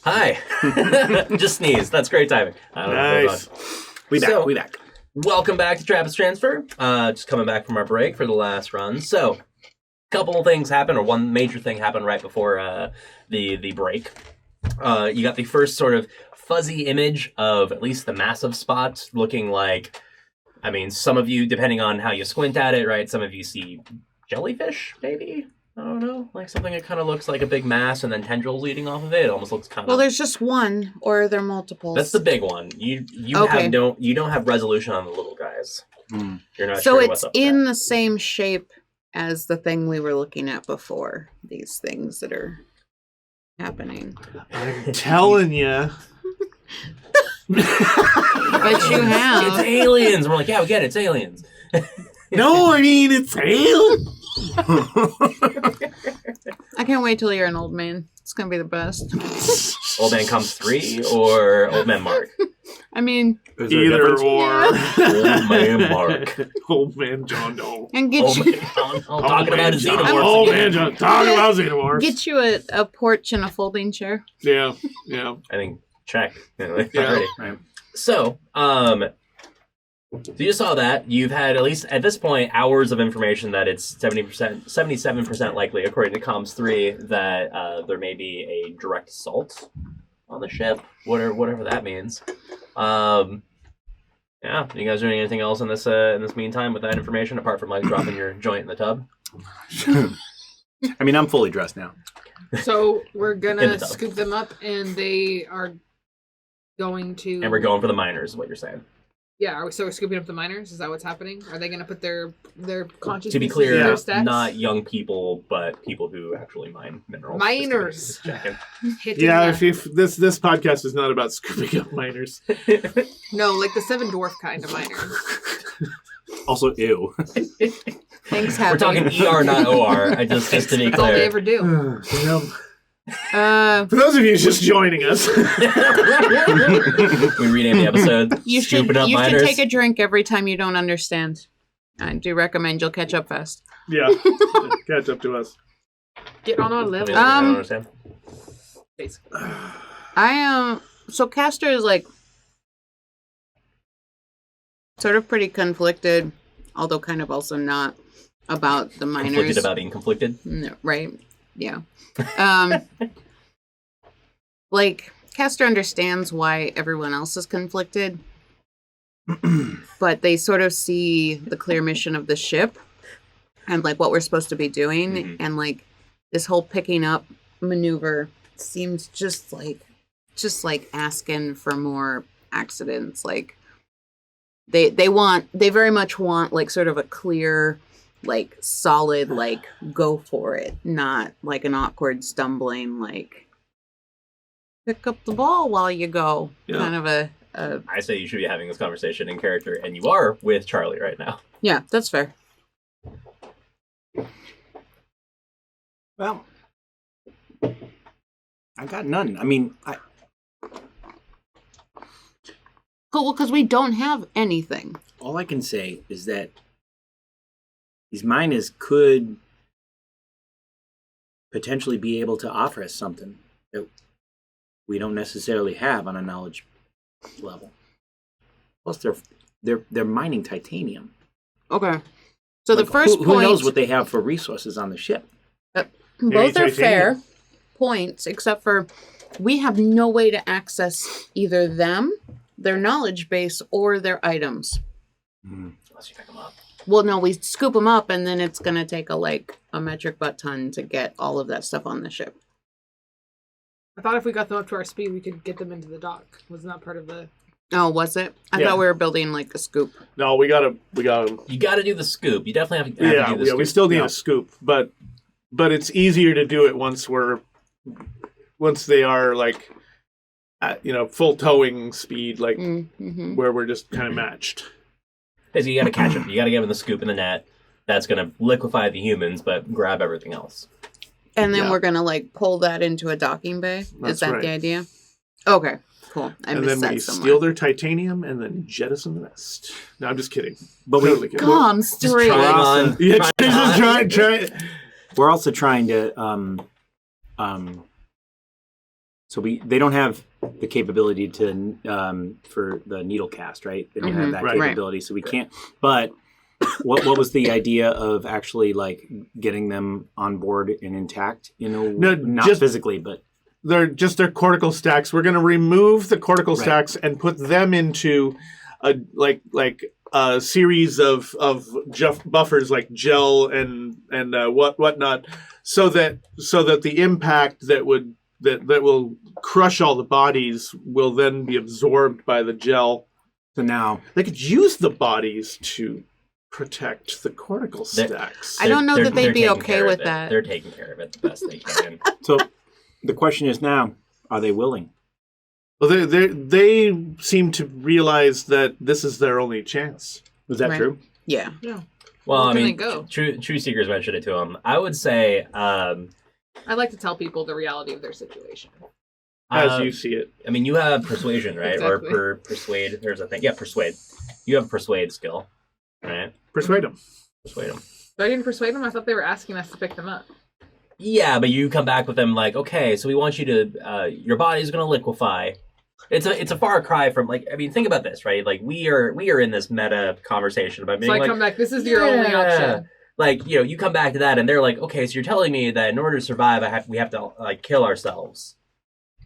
Hi. Just sneeze. That's great timing. I don't know Nice. We back. Welcome back to Trappist Transfer. Just coming back from our break for the last run. So, a couple of things happened, or one major thing happened right before the break. You got the first sort of fuzzy image of at least the massive spot looking like, I mean, some of you, depending on how you squint at it, right, some of you see jellyfish, maybe? I don't know, like something that kind of looks like a big mass and then tendrils leading off of it. It almost looks kind of... Well, there's just one, or are there multiples? That's the big one. You Okay. you don't have resolution on the little guys. You're not So sure what's it's up with in that. the same shape as the thing we were looking at before. These things that are happening. I'm telling you. But you It's have. aliens. We're like, yeah, we get it. It's aliens. No, I mean, it's real. I can't wait till you're an old man. It's gonna be the best. Old Man Comes 3 or Old Man Mark? I mean, Either or. Old Man Mark. Old man John Doe. and get Old you Man John. Oh, talking about a xenomorph. Old man John. Talking about xenomorphs. get you a porch and a folding chair. Yeah. I think, check. Anyway, Yeah. already. Right. So you saw that. You've had, at least at this point, hours of information that it's 77% likely, according to Comms 3, that there may be a direct assault on the ship, whatever that means. Yeah, you guys doing anything else in this meantime with that information, apart from like dropping your joint in the tub? I mean, I'm fully dressed now. So we're In gonna the tub. scoop them up, and they are going to. And we're going for the miners, is what you're saying. Yeah, we're scooping up the miners. Is that what's happening? Are they gonna put their consciousness To be in clear, their stats? not young people, but people who actually mine minerals. Miners. Just checking. Hitting Yeah, the- if this podcast is not about scooping up miners. No, like the seven dwarf kind of miners. Also, ew. Thanks, We're Happy. talking ER, not OR. Just to be That's all they clear. ever do. For those of you just joining us, We rename the episode. You should Scooping Up Miners. take a drink every time you don't understand. I do recommend you'll catch up fast. yeah, catch up to us. Get on our I level. mean, I don't understand. Basically. I am so Castor is like sort of pretty conflicted, although kind of also not about the miners. Conflicted about being conflicted. No, right? Yeah. Like Castor understands why everyone else is conflicted, but they sort of see the clear mission of the ship and like what we're supposed to be doing, Mhm. and like this whole picking up maneuver seems just like asking for more accidents. Like they very much want like sort of a clear, like solid, like go for it, not like an awkward stumbling, like pick up the ball while you go, Yeah. kind of a I say you should be having this conversation in character, and you are with Charlie right now. yeah, that's fair. Well, I got none. I mean, Cool, because we don't have anything. all I can say is that these miners could potentially be able to offer us something that we don't necessarily have on a knowledge level. Plus, they're mining titanium. Okay. So the Like, first who point, knows what they have for resources on the ship? both are titanium. fair points, except for we have no way to access either them, their knowledge base, or their items. Unless you pick them up. Well, no, we scoop them up, and then it's going to take a metric butt ton to get all of that stuff on the ship. I thought if we got them up to our speed, we could get them into the dock. Wasn't that part of the? Oh, was it? I Yeah. thought we were building like a scoop. No, we gotta. You got to do the scoop. You definitely have to do the Yeah, scoop. we still need Yeah. a scoop, but it's easier to do it once they are like, at, full towing speed, like Mm-hmm. where we're just kind of matched. Basically, you got to catch them. You got to give them the scoop in the net. That's going to liquefy the humans, but grab everything else. And then Yeah. we're going to pull that into a docking bay. Is That's that right. the idea? Okay, cool. I And missed then we that somewhere. steal their titanium and then jettison the rest. No, I'm just kidding. But Totally kidding. Come Just straight. trying on. Yeah, trying just try. We're also trying to So they don't have the capability to for the needle cast, right? They don't have that Right. capability, so we can't. But what was the idea of actually like getting them on board and intact? No, not just- physically, but They're just their cortical stacks. We're going to remove the cortical Right. stacks and put them into a a series of buffers like gel and whatnot, so that the impact that will crush all the bodies will then be absorbed by the gel. so now They could use the bodies to protect the cortical stacks. I don't know that they'd they're be taking okay care of with it. that. They're taking care of it the best they can. so the question is now, are they willing? Well, they seem to realize that this is their only chance. Was that Right. true? Yeah. Well, Where I can mean, they go? True Seekers mentioned it to him. I would say, I like to tell people the reality of their situation. As you see it. I mean, you have persuasion, right? Exactly. Or persuade. There's a thing. Yeah, persuade. You have a persuade skill, right? Persuade them. Persuade them. So I didn't persuade them. I thought they were asking us to pick them up. Yeah, but you come back with them like, okay, so we want you to, your body's gonna liquefy. It's a far cry from like, I mean, think about this, right? Like we are in this meta conversation about being So I like, come back. This is your only yeah. option. Like, you come back to that and they're like, okay, so you're telling me that in order to survive, we have to like kill ourselves,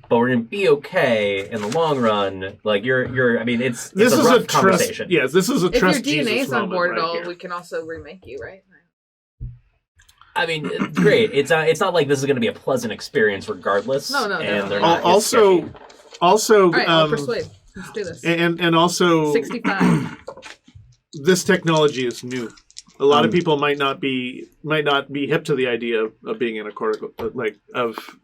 but we're gonna be okay in the long run. Like you're. I mean, it's This a is rough a conversation. trust. Yes, this is a If your trust DNA Jesus is on moment board right at all, here. we can also remake you, right? I mean, it's great. It's not like this is gonna be a pleasant experience regardless. No, And definitely. they're not. it's Also, sketchy. also, All right, I'll persuade. Let's do this. and also, 65. this technology is new. A lot of Um, people might not be hip to the idea of being in a cortical, of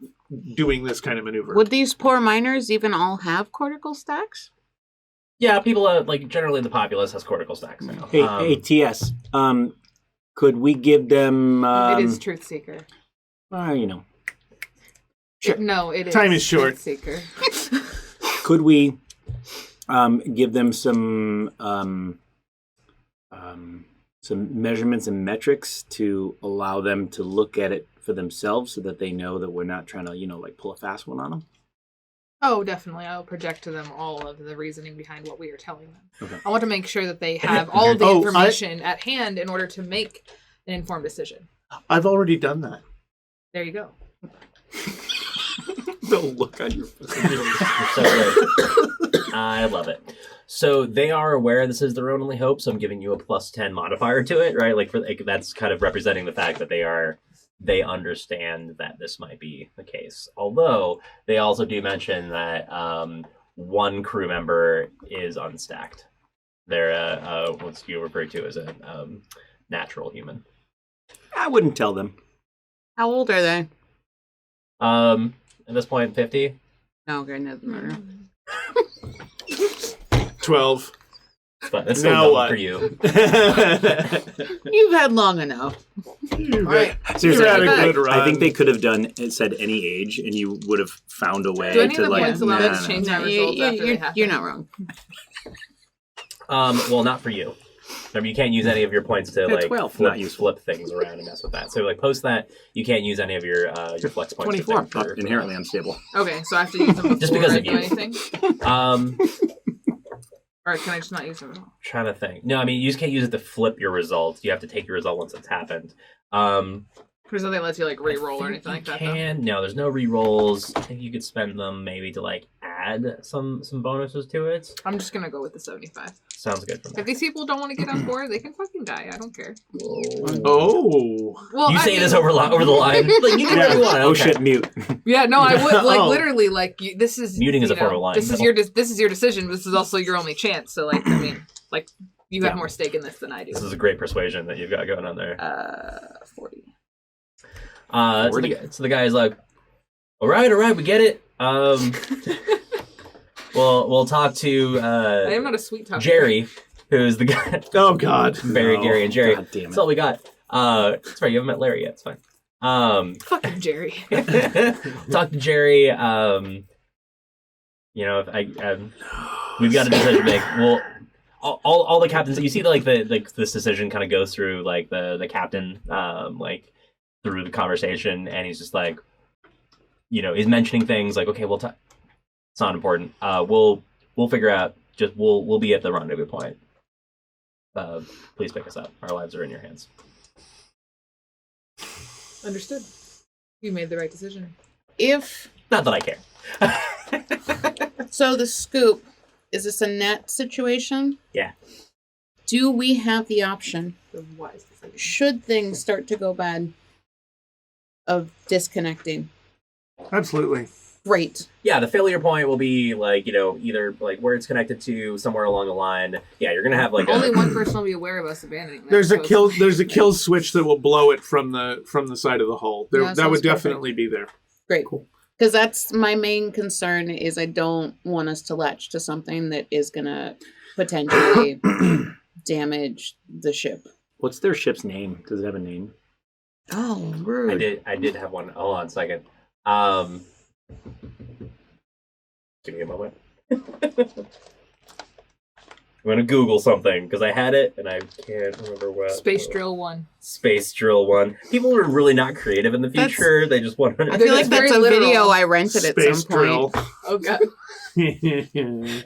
doing this kind of maneuver. Would these poor miners even all have cortical stacks? Yeah, people like generally the populace has cortical stacks now. Hey, TS. Could we give them? it is Truth Seeker. Sure. No, it is. Time is short. Truth Seeker. Could we give them some measurements and metrics to allow them to look at it for themselves, so that they know that we're not trying to, like pull a fast one on them? Oh, definitely. I'll project to them all of the reasoning behind what we are telling them. Okay. I want to make sure that they have all of the Oh, information at hand in order to make an informed decision. I've already done that. There you go. The look on your face. You're so good. I love it. So they are aware this is their own only hope. So I'm giving you a +10 modifier to it, right? That's kind of representing the fact that they understand that this might be the case. Although they also do mention that one crew member is unstacked. They're what you refer to as a natural human. I wouldn't tell them. How old are they? At this point, 50. No, okay, doesn't matter. 12. But that's still Now double what? for you. You've had long enough. All right. Seriously, had a I good run. I think they could have said any age, and you would have found a way Do any to of the like. points allow us to nah. change our No, results after they happen? you're not wrong. Well, not for you. Remember, you can't use any of your points to Yeah, like 12, not useful. flip things around and mess with that. So like post that. You can't use any of your flex points. to 24, think for- inherently unstable. Okay, so I have to use them Just before because I of do you. anything? Or can I just not use them at all? Trying to think. No, I mean you just can't use it to flip your result. You have to take your result once it's happened. Because then they let you like re-roll or anything like that. Though. No, there's no re-rolls. I think you could spend them maybe to like add some bonuses to it. I'm just gonna go with the 75. Sounds good for If me. these people don't want to get on board, they can fucking die. I don't care. Oh. Well, You I say mean, this over the line. Like you can do what you want. Oh okay. shit, mute. Yeah, no, I would like Oh. literally like this is Muting is you a form know, of lying, This is though. your decision. This is also your only chance. So like I mean like you have Yeah. more stake in this than I do. This is a great persuasion that you've got going on there. 40. So the guy's like, all right, we get it. We'll talk to I am not a sweet talker. Jerry, who's the guy. Oh God. Barry, No. Gary, and Jerry. God damn That's it. all we got. That's right. You haven't met Larry yet. It's fine. Fucking Jerry. Talk to Jerry. We've got a decision to make. Well, all the captains. You see, this decision kind of goes through like the captain, through the conversation, and he's just like, he's mentioning things like, okay, well, It's not important. We'll figure out. Just we'll be at the rendezvous point. Please pick us up. Our lives are in your hands. Understood. You made the right decision. If Not that I care. so, the scoop, is this a net situation? Yeah. Do we have the option, The wise decision. should things start to go bad, of disconnecting? Absolutely. Great. Yeah, the failure point will be like, either like where it's connected to somewhere along the line. Yeah, you're gonna have like Only one person will be aware of us abandoning that. There's a post. kill switch that will blow it from the side of the hull. Yeah, That sounds would perfect. definitely be there. Great. Because that's my main concern is I don't want us to latch to something that is going to potentially damage the ship. What's their ship's name? Does it have a name? Oh, rude. I did have one. Hold on a second. Give me a moment. I'm gonna Google something because I had it and I can't remember what. Space Drill 1. Space Drill 1. People are really not creative in the That's- future. They just want I to. feel like That's very that's a literal. video I rented at Space some point. drill. Oh, God.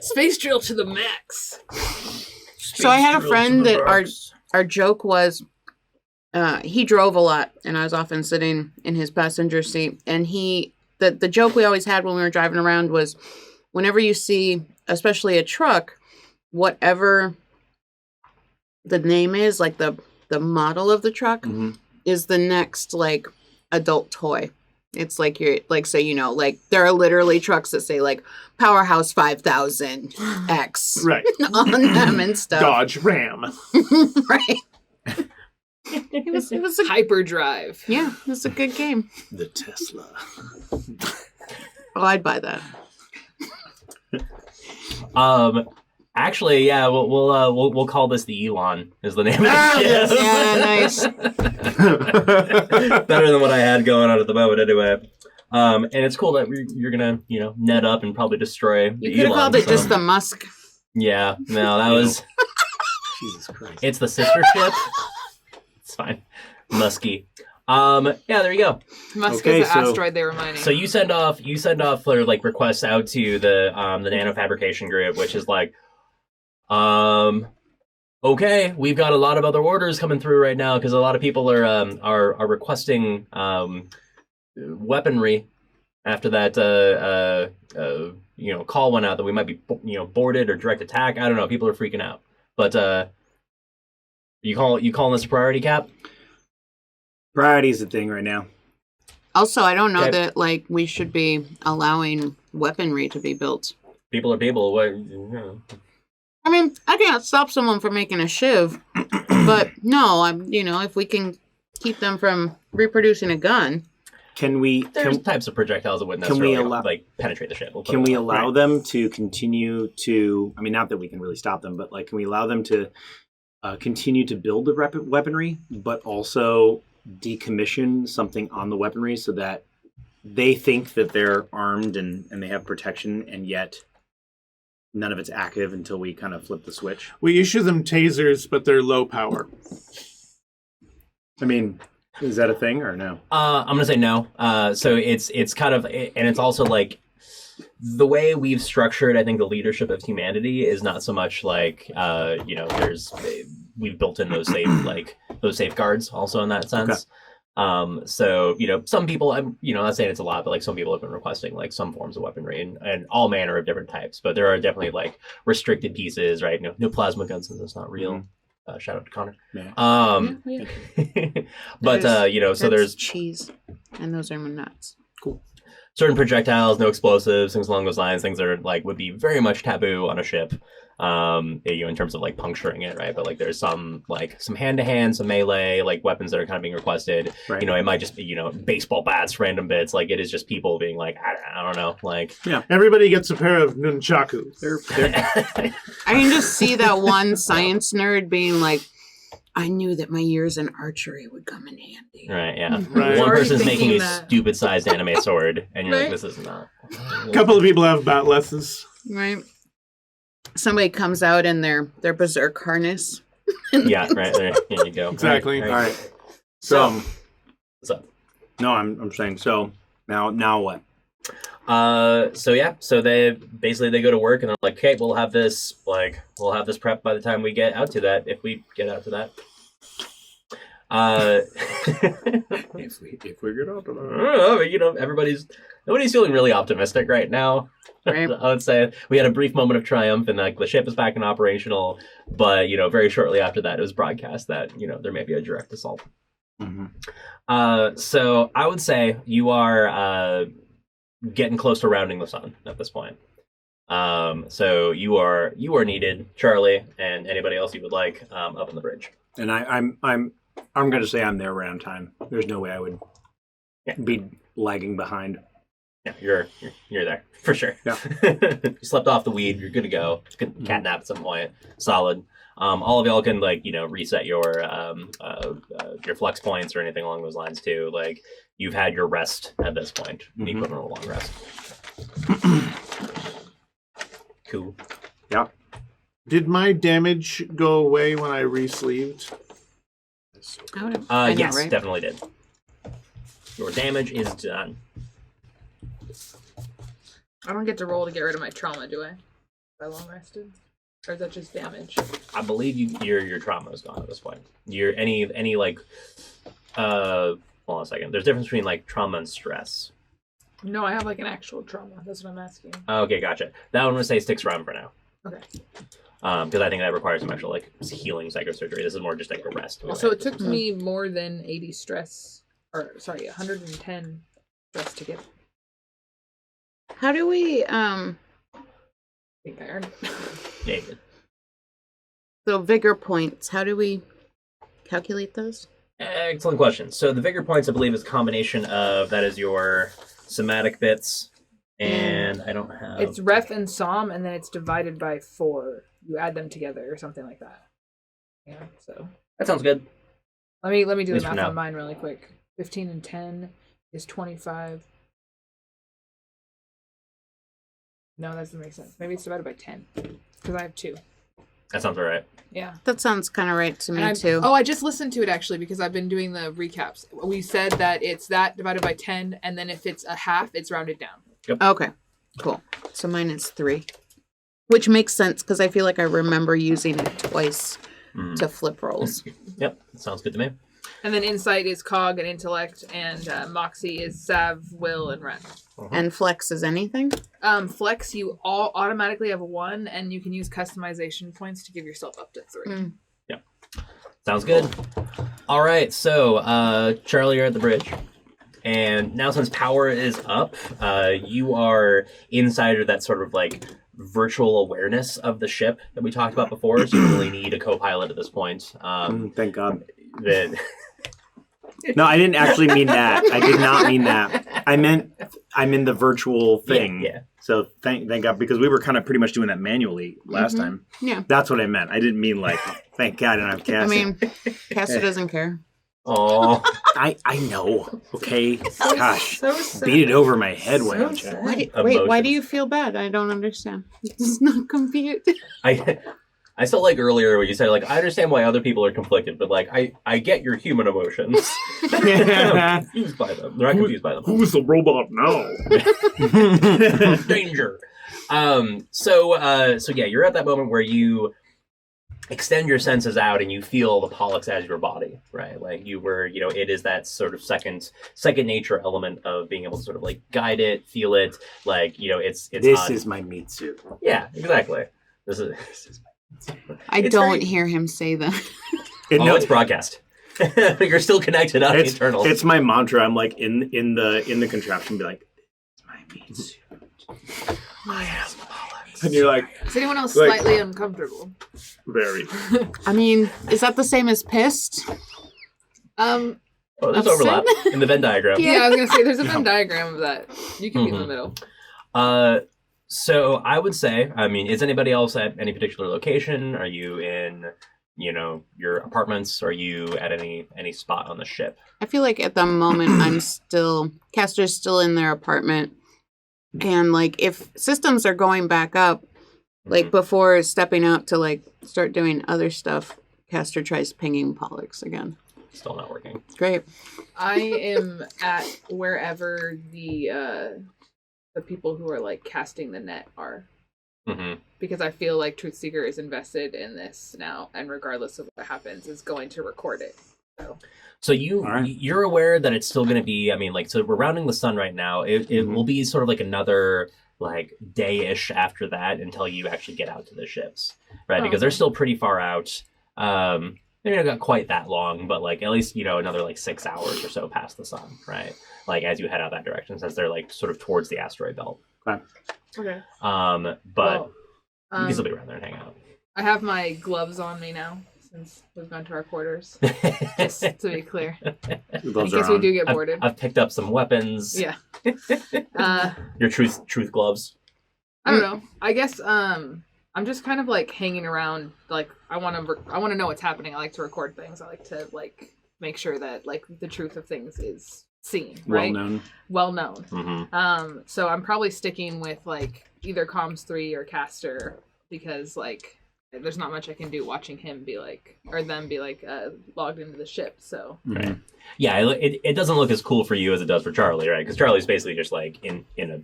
Space Drill to the max. So I had a friend that our joke was he drove a lot and I was often sitting in his passenger seat, and the joke we always had when we were driving around was whenever you see especially a truck, whatever the name is, like the model of the truck is the next like adult toy. It's like you're like, so like there are literally trucks that say like Powerhouse 5000 X Right. on them and stuff. Dodge Ram. Right. It was a Hyperdrive. yeah, it was a good game. The Tesla. Oh, I'd buy that. Actually, yeah, we'll call this the Elon. Is the name of the ship. Yeah, nice. Better than what I had going on at the moment, anyway. And it's cool that you're gonna, net up and probably destroy the You could have Elon. called it so- just the Musk. Yeah, no, that was. Jesus Christ. It's the sister ship. It's fine. Musky. Yeah, there you go. Musk Okay, is the so- asteroid they were mining. So you send off for like requests out to the nanofabrication group, which is like, okay, we've got a lot of other orders coming through right now because a lot of people are requesting weaponry after that call went out that we might be boarded or direct attack. I don't know. People are freaking out, but you calling this a priority, Cap? Priority is the thing right now. Also, I don't know Okay. that like we should be allowing weaponry to be built. People are people. What? I mean, I can't stop someone from making a shiv, but no, if we can keep them from reproducing a gun. Can we There's types of projectiles that wouldn't can we necessarily allow- penetrate the ship. We'll put can it we that way. allow them to continue to? I mean, not that we can really stop them, but like, can we allow them to continue to build the weaponry, but also decommission something on the weaponry so that they think that they're armed and they have protection, and yet none of it's active until we kind of flip the switch? We issue them tasers, but they're low power. I mean, is that a thing or no? I'm gonna say no. So it's kind of, and it's also like the way we've structured. I think the leadership of humanity is not so much like we've built in those safeguards also in that sense. So some people, I'm not saying it's a lot, but like some people have been requesting like some forms of weaponry and all manner of different types. But there are definitely like restricted pieces, right? No plasma guns since it's not real. Shout out to Connor. Yeah. Yeah. But so That's there's cheese, and those are my nuts. certain projectiles, no explosives, things along those lines, things that are like would be very much taboo on a ship. In terms of like puncturing it, right? But like there's some hand to hand, some melee like weapons that are kind of being requested. Right. It might just be baseball bats, random bits. Like it is just people being like, I don't know, like Everybody gets a pair of nunchakus. They're I can just see that one science nerd being like, I knew that my years in archery would come in handy. right, yeah. Right. One Already person's making thinking a that. stupid sized anime sword, and you're Right. like, this is not. A couple of people have bat lessons. Right? Somebody comes out in their berserk harness. Yeah, right there. Here you go. Exactly. Right. all right. So What's up? no, I'm saying so. Now what? So they go to work and they're like, okay, we'll have this prep by the time we get out to that, if we get out to that. If we get out to that. I don't know, nobody's feeling really optimistic right now. Right. I would say we had a brief moment of triumph and like the ship is back and operational, but very shortly after that it was broadcast that there may be a direct assault. Mm-hmm. So I would say you are getting close to rounding the sun at this point. So you are needed, Charlie, and anybody else you would like up on the bridge. And I'm going to say I'm there around time. There's no way I would be lagging behind. Yeah, you're there for sure. Yeah. You slept off the weed. You're good to go. Cat nap at some point. Solid. All of y'all can reset your flex points or anything along those lines too. Like you've had your rest at this point. The equivalent of a long rest. Cool. Yeah. Did my damage go away when I re-sleeved? I know, Yes, right? definitely did. Your damage is done. I don't get to roll to get rid of my trauma, do I? If I long rested? Or is that just damage? I believe your trauma is gone at this point. Your any hold on a second. There's a difference between like trauma and stress. No, I have like an actual trauma. That's what I'm asking. Okay, gotcha. That one would say sticks around for now. Okay. Because I think that requires some actual like healing psychosurgery. This is more just like a rest. So it took me more than 80 stress, 110 stress to get. How do we I think I earned it. Yeah, you did. so vigor points, how do we calculate those? Excellent question. So the vigor points, I believe, is a combination of that is your somatic bits, and I don't have. It's ref and som, and then it's divided by 4. You add them together or something like that. Yeah. So That sounds good. let me do At the least for math now. on mine really quick. 15 and 10 is 25. No, that doesn't make sense. Maybe it's divided by 10 because I have 2. That sounds all right. Yeah. That sounds kind of right to me And too. I just listened to it actually because I've been doing the recaps. We said that it's that divided by 10, and then if it's a half, it's rounded down. Okay, cool. So mine is 3, which makes sense because I feel like I remember using it twice to flip rolls. Yep, sounds good to me. And then insight is cog and intellect, and moxie is sav, will, and ren. And flex is anything? Flex, you all automatically have 1, and you can use customization points to give yourself up to 3. Yep, sounds good. All right, so Charlie, you're at the bridge. And now since power is up, you are inside of that sort of like virtual awareness of the ship that we talked about before, so you don't really need a co-pilot at this point. Thank God. That No, I didn't actually mean that. I did not mean that. I meant I'm in the virtual thing. Yeah. So thank God, because we were kind of pretty much doing that manually last time. Yeah. That's what I meant. I didn't mean like, thank God I don't have I Cassie. mean, Castor doesn't care. Oh, I know. Okay. Gosh. So sad. Beat it over my head, why So don't you? sad. Wait, why Emotions. do you feel bad? I don't understand. It's not compute. I felt like earlier when you said like I understand why other people are conflicted, but like I get your human emotions. I'm confused by them. They're not confused by them. Who's the robot now? Danger. So yeah, you're at that moment where you extend your senses out and you feel the Pollux as your body, right? Like you were, it is that sort of second nature element of being able to sort of like guide it, feel it, like it's This on- is my meat suit. yeah, exactly. This is I It's don't very- hear him say that. it's broadcast. You're still connected on It's internal. It's my mantra. I'm like in the contraption, be like, it's my meat suit. I am Pollux. And you're like, Is anyone else Like- slightly uncomfortable? very. I mean, is that the same as pissed? Oh, there's Upset? overlap in the Venn diagram. Yeah, I was gonna say there's a Venn diagram of that. You can be in the Mhm. middle. So I would say, I mean, is anybody else at any particular location? Are you in, your apartments? Are you at any spot on the ship? I feel like at the moment Castor's still in their apartment. And like if systems are going back up, like before stepping out to like start doing other stuff, Castor tries pinging Pollux again. Still not working. Great. I am at wherever the the people who are like casting the net are. Mm-hmm. Because I feel like Truthseeker is invested in this now, and regardless of what happens, is going to record it. So right. you're aware that it's still going to be. I mean, like, so we're rounding the sun right now. It will be sort of like another like day-ish after that until you actually get out to the ships, right? Because they're still pretty far out. They're not quite that long, but like at least another like 6 hours or so past the sun, right? Like as you head out that direction, since they're like sort of towards the asteroid belt. Okay. But you can still be around there and hang out. I have my gloves on me now since we've gone to our quarters. Just to be clear, in case we do get boarded. I've picked up some weapons. Yeah. Your truth gloves. I don't know. I guess I'm just kind of like hanging around. Like I want to know what's happening. I like to record things. I like to like make sure that like the truth of things is seen, right? Well known. Mm-hmm. So I'm probably sticking with like either Comms 3 or Caster because like there's not much I can do watching him be like or them be like logged into the ship. So right. Yeah, it doesn't look as cool for you as it does for Charlie, right? Because Charlie's basically just like in a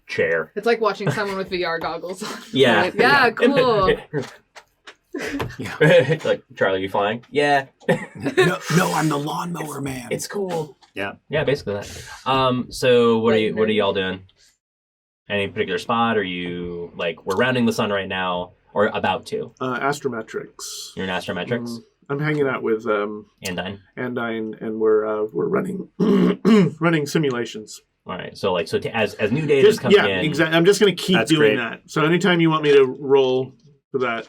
chair. It's like watching someone with VR goggles. Yeah. Like, yeah, cool. Yeah. Like, Charlie, you flying? Yeah. no, I'm the lawnmower man. It's cool. Yeah. Yeah, basically that. So what are y'all doing? Any particular spot? Are you like we're rounding the sun right now, or about to? Astrometrics. You're in astrometrics. I'm hanging out with Andine, and we're running running simulations. All right. So like as new data is coming in. Yeah, exactly. I'm just going to keep doing that. So anytime you want me to roll for that,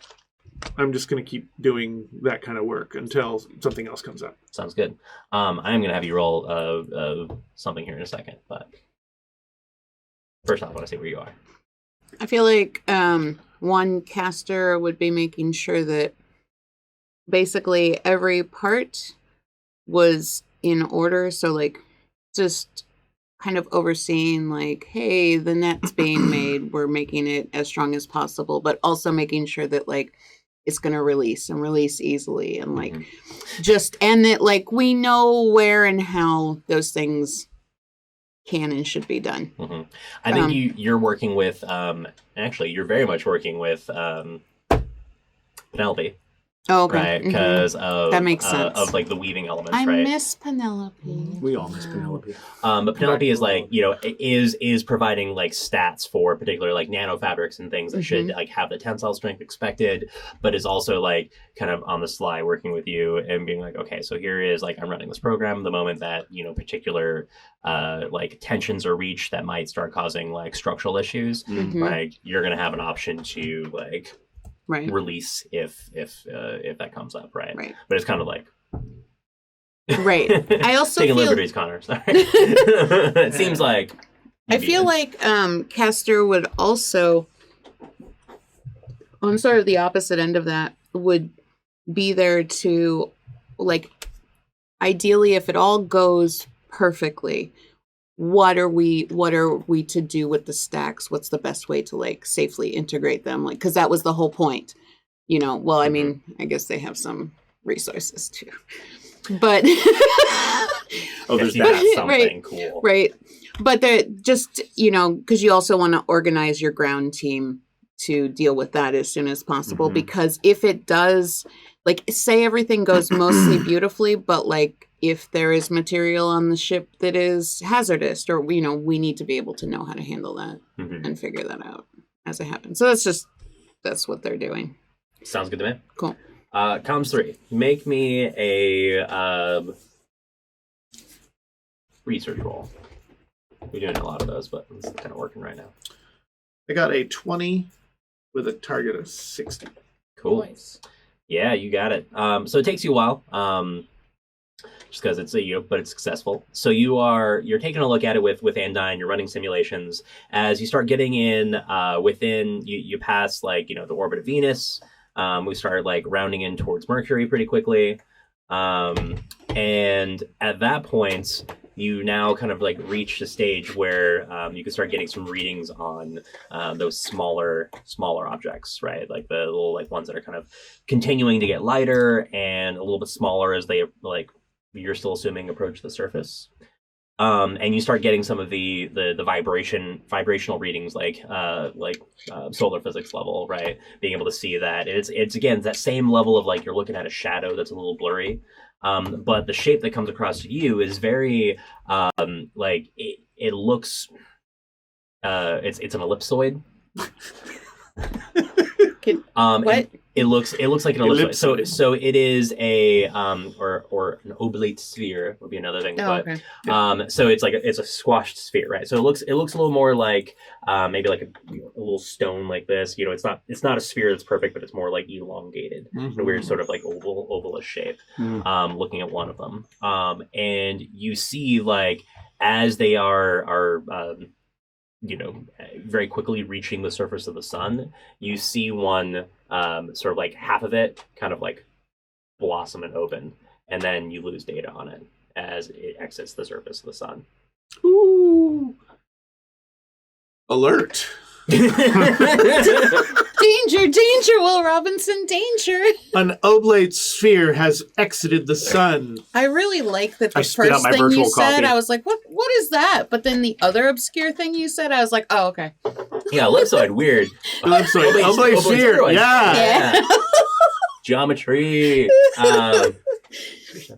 I'm just going to keep doing that kind of work until something else comes up. Sounds good. I'm going to have you roll something here in a second, but first off, I want to see where you are. I feel like one caster would be making sure that basically every part was in order. So like just kind of overseeing like, hey, the net's being made. We're making it as strong as possible, but also making sure that like it's going to release easily and like and that like we know where and how those things can and should be done. Mm-hmm. I think you're working with actually you're very much working with Penelope. Oh, okay. Right, because of that makes sense. Of like the weaving elements, I right? miss Penelope. We all miss Penelope. But Penelope is like is providing like stats for particular like nanofabrics and things that should like have the tensile strength expected, but is also like kind of on the sly working with you and being like, okay, so here is like I'm running this program. The moment that particular like tensions are reached that might start causing like structural issues, like you're gonna have an option to like. Right. Release if that comes up, right? Right. But it's kind of like right. I also taking feel... liberties, Connor. Sorry. It seems like I feel like Caster would also on sort of the opposite end of that would be there to like ideally if it all goes perfectly. What are we to do with the stacks? What's the best way to like safely integrate them? Like, because that was the whole point, well, I mean, I guess they have some resources too, but there's that something right, cool, right? But they're just because you also want to organize your ground team to deal with that as soon as possible, because if it does, like, say everything goes mostly beautifully, but like if there is material on the ship that is hazardous, or we need to be able to know how to handle that and figure that out as it happens. So that's what they're doing. Sounds good to me. Cool. Comms 3, make me a research roll. We're doing a lot of those, but it's kind of working right now. I got a 20 with a target of 60. Cool. Nice. Yeah, you got it. So it takes you a while. Just because it's but it's successful. So you're taking a look at it with Andine. You're running simulations as you start getting in within. You pass like the orbit of Venus. We start like rounding in towards Mercury pretty quickly, and at that point, you now kind of like reach the stage where you can start getting some readings on those smaller objects, right? Like the little like ones that are kind of continuing to get lighter and a little bit smaller as they like. You're still assuming approach the surface. And you start getting some of the vibrational readings like solar physics level, right? Being able to see that it's again that same level of like you're looking at a shadow that's a little blurry, but the shape that comes across to you is very like it looks it's an ellipsoid. What? It looks like an ellipsoid. So it is a or an oblate sphere would be another thing. Oh, but okay. so it's like it's a squashed sphere, right? So it looks a little more like maybe like a little stone like this. You know, it's not a sphere that's perfect, but it's more like elongated in a weird sort of like ovalish shape. Looking at one of them, and you see like as they are you know, very quickly reaching the surface of the sun, you see one sort of like half of it kind of like blossom and open, and then you lose data on it as it exits the surface of the sun. Ooh. Alert. Danger, danger, Will Robinson, danger. An oblate sphere has exited the sun. I really like that I the spit out first my thing you virtual said, copy. I was like, what is that? But then the other obscure thing you said, I was like, oh, okay. Yeah, ellipsoid, weird. Ellipsoid. Oblate sphere. spheroid. Yeah. Geometry. I'm gonna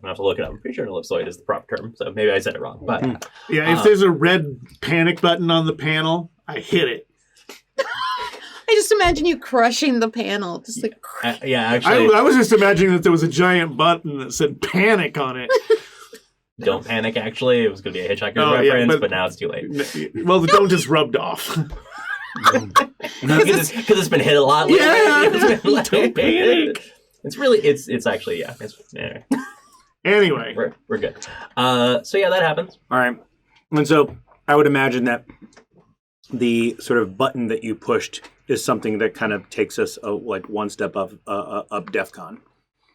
have to look it up. I'm pretty sure an ellipsoid is the proper term, so maybe I said it wrong. But Yeah, if there's a red panic button on the panel, I hit it. I just imagine you crushing the panel, just like. yeah, actually, I was just imagining that there was a giant button that said panic on it. don't panic. Actually, it was gonna be a Hitchhiker's Oh, yeah, reference, but- but now it's too late Well, the don't just rubbed off. because it's been hit a lot. Lately. Yeah. It's been like, Don't panic. It's really it's actually yeah. Anyway. Anyway. We're good. So yeah, that happens. All right. And so I would imagine that the sort of button that you pushed is something that kind of takes us like one step up DEFCON.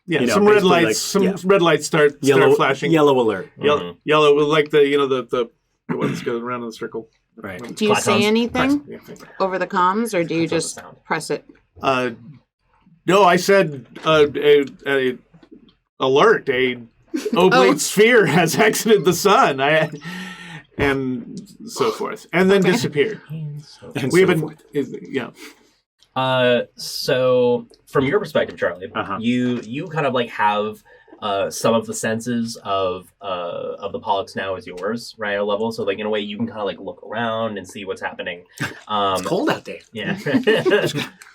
Yeah, You know, some red basically, lights. like, Some red lights start flashing. Yellow alert. Yellow, like the ones going around in the circle. Right. Do you say Platons. anything Yeah. over the comms, or do you That's just all the sound. press it? No, I said a alert. A oblate sphere has exited the sun. And so forth, and then disappeared. And We so haven't. forth. So from your perspective, Charlie, Uh-huh. you kind of like have some of the senses of the Pollux now is yours, right? A level, so like in a way you can kind of like look around and see what's happening. It's cold out there. Yeah.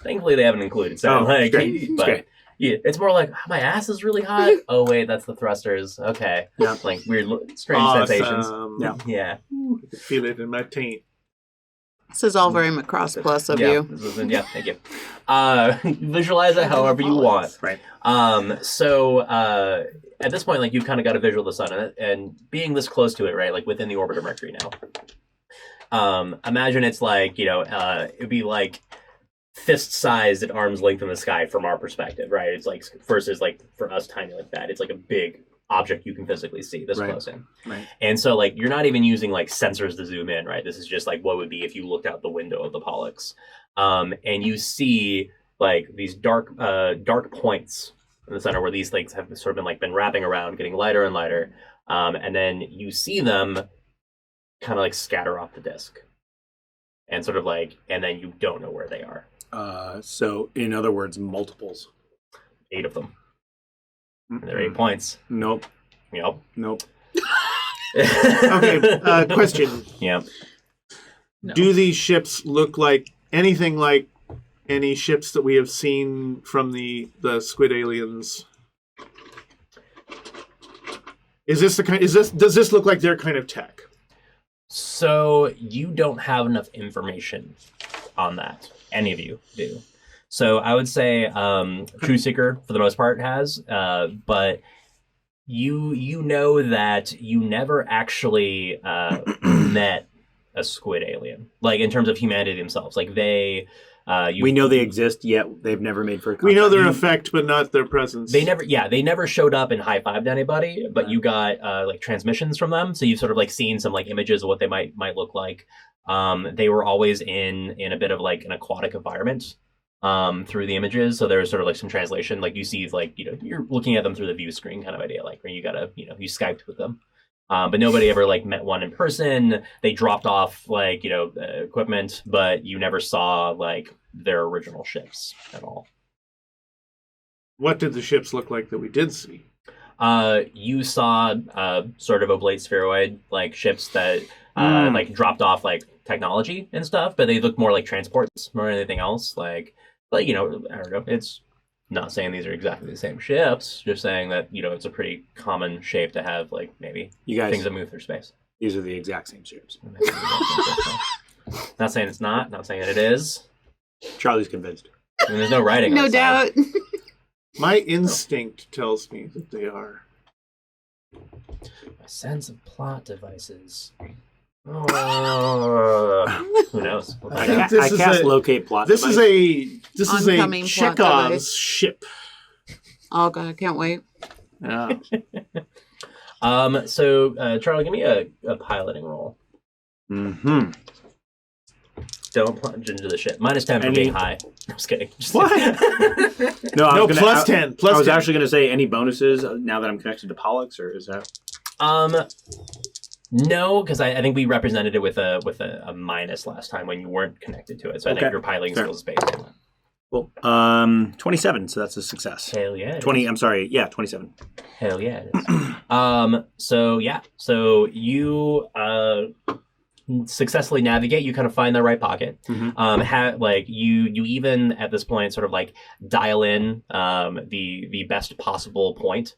Thankfully they haven't included. So like, great. but Great. yeah, it's more like my ass is really hot. Oh wait, that's the thrusters. Okay. Yeah. Like weird, strange sensations. Yeah, Yeah. I can feel it in my taint. This is all very Macross Plus of yeah. you. This is- yeah. Thank you. Visualize it however you want. Right. So at this point, like you've kind of got a visual of the sun, and being this close to it, right? Like within the orbit of Mercury now. Imagine it's like it'd be like fist sized at arm's length in the sky from our perspective, right? It's like versus like for us tiny like that. It's like a big object you can physically see this Right. close in. Right. And so like you're not even using like sensors to zoom in, right? This is just like what would be if you looked out the window of the Pollux. And you see like these dark points in the center where these things have sort of been wrapping around, getting lighter and lighter. And then you see them kind of like scatter off the disk. And sort of like, and then you don't know where they are. So in other words, multiples. 8 of them. And they're 8 points. Nope. Yep. Nope. Okay, question. Yeah. No. Do these ships look like anything like any ships that we have seen from the squid aliens? Does this look like their kind of tech? So you don't have enough information on that. Any of you do. So I would say True Seeker for the most part has, but you know that you never actually met a squid alien, like in terms of humanity themselves. Like they, We know they exist, yet they've never made for a We know contact. their effect, but not their presence. They never showed up and high-fived anybody, but you got like transmissions from them, so you've sort of like seen some like images of what they might look like. They were always in a bit of like an aquatic environment through the images, so there's sort of like some translation. Like you see, like you're looking at them through the view screen kind of idea, like where you gotta you Skyped with them. But nobody ever like met one in person. They dropped off like equipment, but you never saw like their original ships at all. What did the ships look like that we did see? You saw sort of oblate spheroid like ships that like dropped off like technology and stuff, but they look more like transports more than anything else. Like, but I don't know. It's not saying these are exactly the same ships. Just saying that it's a pretty common shape to have like maybe You guys, things that move through space. these are the exact same ships. Not saying it's not. Not saying it is. Charlie's convinced. I mean, there's no writing. No on the side. doubt. My instinct tells me that they are. A sense of plot devices. Oh, who knows? We'll I find out. think I this is cast a- locate plot. This is a Oncoming plot Chekhov's device. ship. Oh god, I can't wait. Yeah. So Charlie, give me a piloting roll. Mm-hmm. Don't plunge into the ship. -10 for Any- being high. I'm just kidding. What? No, No, plus 10. Plus I was 10. actually going to say any bonuses now that I'm connected to Pollux, or is that? No, because I think we represented it with a minus last time when you weren't connected to it. So I Okay. think your piloting Fair. skills is based on that. Well, 27, so that's a success. Hell yeah. it 20, is. I'm sorry, yeah, 27. Hell yeah. It is. So you successfully navigate. You kind of find the right pocket. Mhm. You even at this point sort of like dial in the best possible point.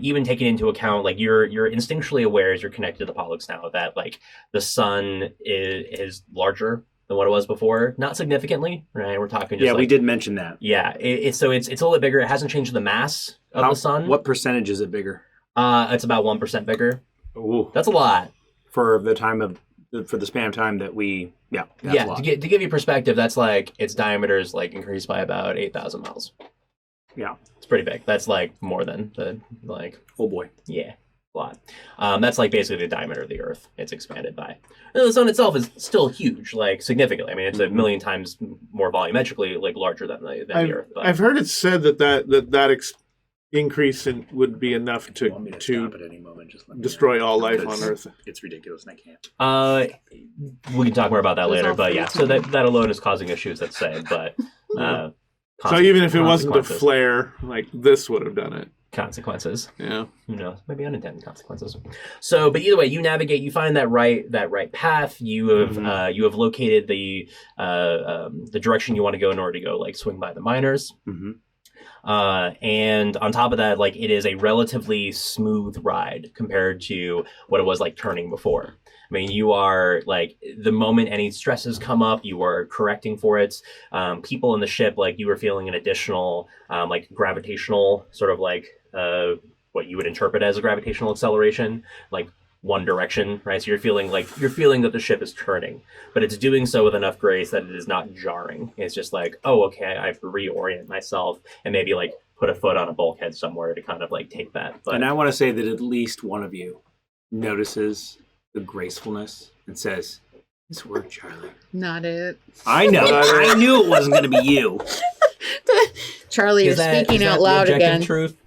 Even taking into account like you're instinctually aware as you're connected to the Pollux now that like the sun is larger than what it was before. Not significantly, right? We're talking just Yeah, like, we did mention that. Yeah, it's a little bit bigger. It hasn't changed the mass of the sun. What percentage is it bigger? It's about 1% bigger. Ooh. That's a lot. For the span of time that we, that's a Yeah, lot. to give you perspective, that's like its diameter is like increased by about 8,000 miles. Yeah. It's pretty big. That's like more than the like Oh boy. a lot. That's like basically the diameter of the Earth. It's expanded by. And the sun itself is still huge, like significantly. I mean, it's a million times more volumetrically like larger than the Earth. But I've heard it said that increase would be enough If you want me to to stop at any moment, just let me destroy know. all life Because on Earth. It's ridiculous, and I can't. we can talk more about that There's later. all But three yeah, so that alone is causing issues. Let's say, but. So even if it wasn't a consequences. flare, like this would have done it. Consequences. Yeah. Who knows? Maybe unintended consequences. So, but either way, you navigate. You find that right path. You have located the direction you want to go in order to go like swing by the miners. Mm-hmm. And on top of that, like it is a relatively smooth ride compared to what it was like turning before. I mean, you are like the moment any stresses come up, you are correcting for it. People in the ship, like you were feeling an additional like gravitational sort of like what you would interpret as a gravitational acceleration, like one direction, right? So you're feeling that the ship is turning, but it's doing so with enough grace that it is not jarring. It's just like, oh, okay, I have to reorient myself and maybe like put a foot on a bulkhead somewhere to kind of like take that. But And I want to say that at least one of you notices the gracefulness and says, "Nice work, Charlie." Not it. I know. I knew it wasn't going to be you. Charlie, you're is that speaking the out loud objective again. Truth?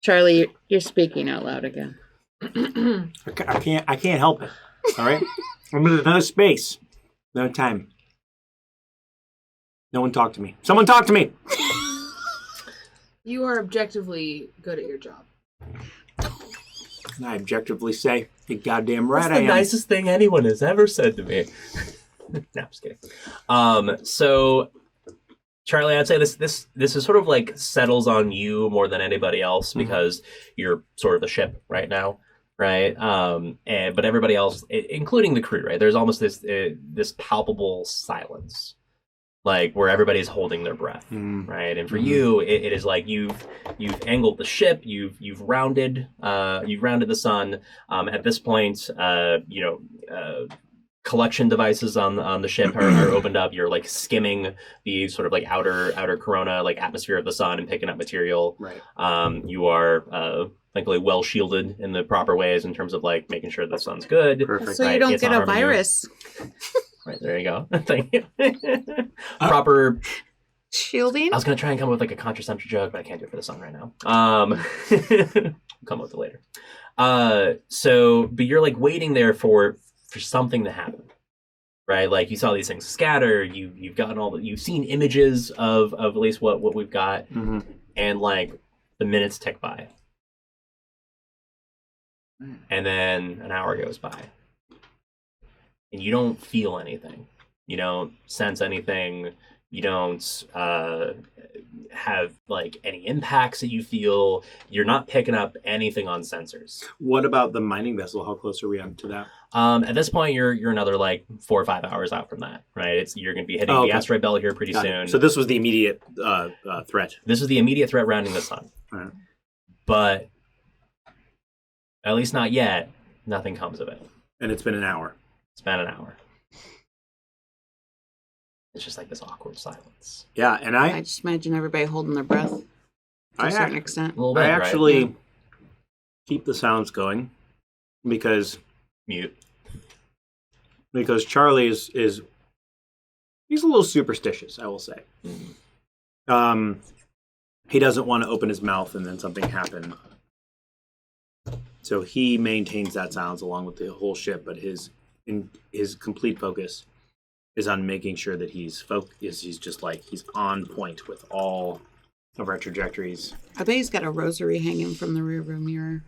Charlie, you're speaking out loud again. I can't help it. All right. I'm in another space, another time. No one talk to me. Someone talk to me. You are objectively good at your job. And I objectively say, "You goddamn right That's I the am." nicest thing anyone has ever said to me. No, I'm just kidding. So, Charlie, I'd say this is sort of like settles on you more than anybody else because you're sort of the ship right now, right? But everybody else, including the crew, right? There's almost this palpable silence, like where everybody's holding their breath, right? And for you, it is like you've angled the ship, you've rounded the sun. At this point, collection devices on the ship are opened up. You're like skimming the sort of like outer corona like atmosphere of the sun and picking up material. Right. You are thankfully well shielded in the proper ways in terms of like making sure the sun's good. Perfect. So you Right, don't it's get not a harming you. virus. Right, there you go. Thank you. Proper. Shielding? I was gonna try and come up with like a contraceptive joke, but I can't do it for the sun right now. Come up with it later. But you're like waiting there for something to happen, right? Like you saw these things scatter. You've gotten you've seen images of at least what we've got, and like the minutes tick by, and then an hour goes by, and you don't feel anything. You don't sense anything. You don't have like any impacts that you feel. You're not picking up anything on sensors. What about the mining vessel? How close are we on to that? At this point, you're another like 4 or 5 hours out from that, right? You're going to be hitting the asteroid belt here pretty soon. So this was the immediate threat. This is the immediate threat rounding the sun. Right. But at least not yet. Nothing comes of it. And it's been an hour. It's been an hour. It's just like this awkward silence. Yeah, and I just imagine everybody holding their breath to a certain extent. A little bit, I actually right? keep the sounds going because Mute. Because Charlie is he's a little superstitious, I will say. He doesn't want to open his mouth and then something happen. So he maintains that silence along with the whole ship, but his complete focus is on making sure that he's just like he's on point with all of our trajectories. I bet he's got a rosary hanging from the rearview mirror.